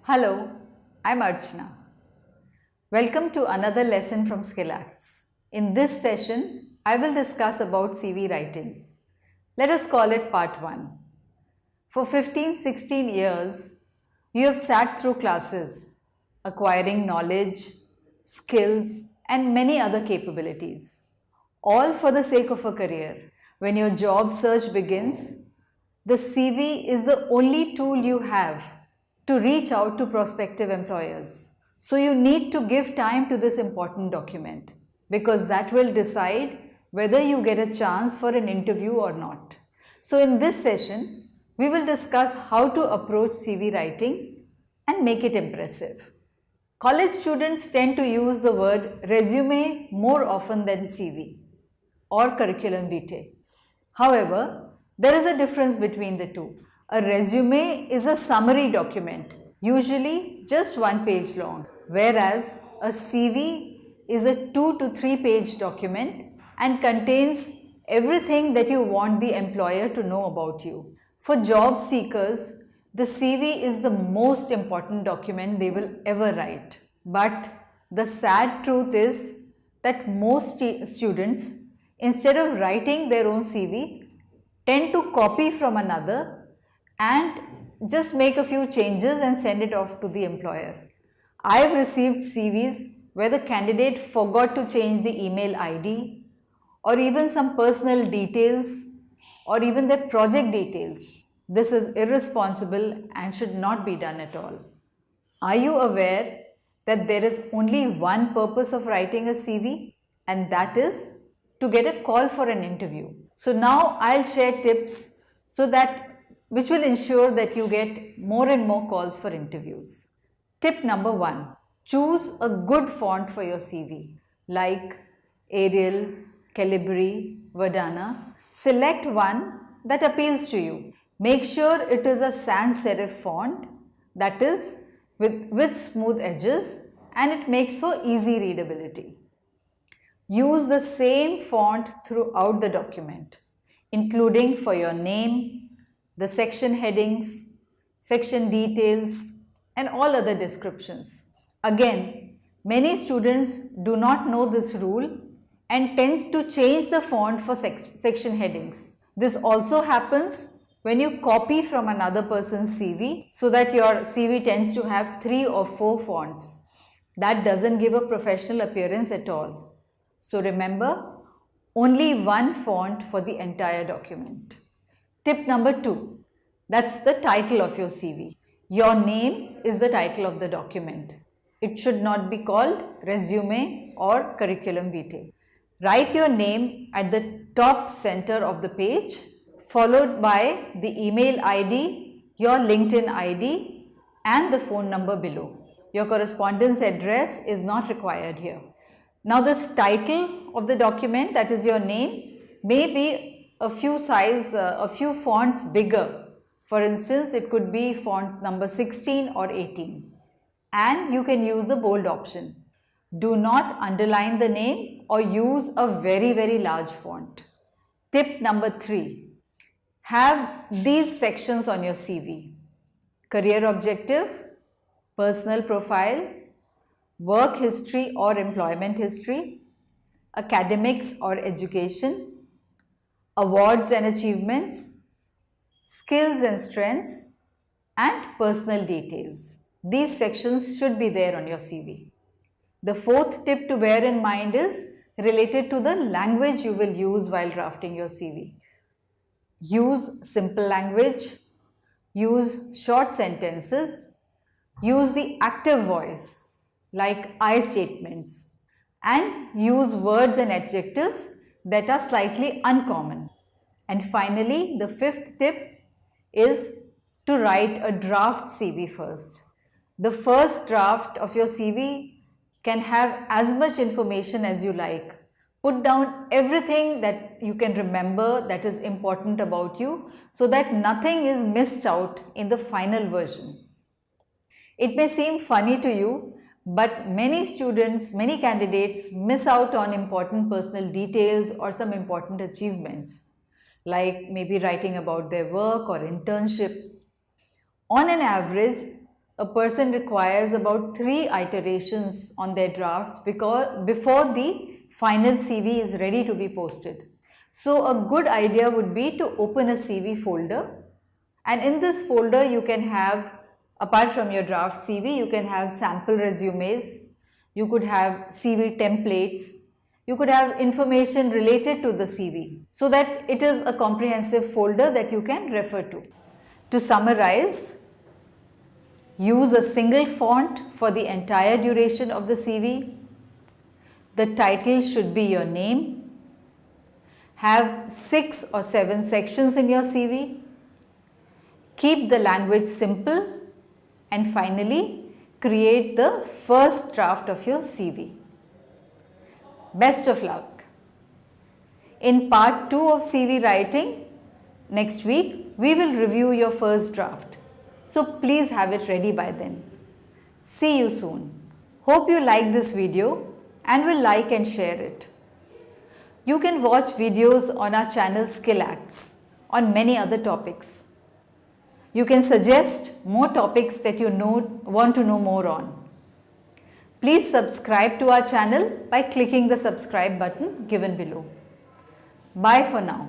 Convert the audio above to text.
Hello, I'm Archana. Welcome to another lesson from skillActz. In this session, I will discuss about CV writing. Let us call it part 1. For 15-16 years, you have sat through classes, acquiring knowledge, skills, and many other capabilities, all for the sake of a career. When your job search begins, the CV is the only tool you have to reach out to prospective employers. So you need to give time to this important document because that will decide whether you get a chance for an interview or not. So in this session, we will discuss how to approach CV writing and make it impressive. College students tend to use the word resume more often than CV or curriculum vitae. However, there is a difference between the two. A resume is a summary document, usually just 1 page long, whereas a CV is a 2 to 3 page document and contains everything that you want the employer to know about you. For job seekers, the CV is the most important document they will ever write. But the sad truth is that most students, instead of writing their own CV, tend to copy from another and just make a few changes and send it off to the employer. I have received CVs where the candidate forgot to change the email ID or even some personal details or even their project details. This is irresponsible and should not be done at all. Are you aware that there is only one purpose of writing a CV, and that is to get a call for an interview? So now I'll share tips which will ensure that you get more and more calls for interviews. Tip number 1, choose a good font for your CV like Arial, Calibri, Verdana. Select one that appeals to you. Make sure it is a sans serif font, that is with smooth edges, and it makes for easy readability. Use the same font throughout the document, including for your name, the section headings, section details, and all other descriptions. Again, many students do not know this rule and tend to change the font for section headings. This also happens when you copy from another person's CV, so that your CV tends to have 3 or 4 fonts. That doesn't give a professional appearance at all. So remember, only one font for the entire document. Tip number 2, that's the title of your CV. Your name is the title of the document. It should not be called resume or curriculum vitae. Write your name at the top center of the page, followed by the email ID, your LinkedIn ID, and the phone number below. Your correspondence address is not required here. Now this title of the document, that is your name, may be a few fonts bigger. For instance, it could be font number 16 or 18, and you can use the bold option. Do not underline the name or use a very large font. Tip number 3, have these sections on your CV: career objective, personal profile, work history or employment history, academics or education, awards and achievements, skills and strengths, and personal details. These sections should be there on your CV. The 4th tip to bear in mind is related to the language you will use while drafting your CV. Use simple language, use short sentences, use the active voice like I statements, and use words and adjectives that are slightly uncommon. And finally, the 5th tip is to write a draft CV first. The first draft of your CV can have as much information as you like. Put down everything that you can remember that is important about you, so that nothing is missed out in the final version. It may seem funny to you, but many students, many candidates miss out on important personal details or some important achievements, like maybe writing about their work or internship. On an average, a person requires about 3 iterations on their drafts before the final CV is ready to be posted. So a good idea would be to open a CV folder, and in this folder you can have, apart from your draft CV, you can have sample resumes, you could have CV templates, you could have information related to the CV, so that it is a comprehensive folder that you can refer to. To summarize, use a single font for the entire duration of the CV. The title should be your name. Have 6 or 7 sections in your CV. Keep the language simple, and finally create the first draft of your CV. Best of luck. In part 2 of CV writing, next week, we will review your first draft. So please have it ready by then. See you soon. Hope you like this video and will like and share it. You can watch videos on our channel skillActz on many other topics. You can suggest more topics that you want to know more on. Please subscribe to our channel by clicking the subscribe button given below. Bye for now.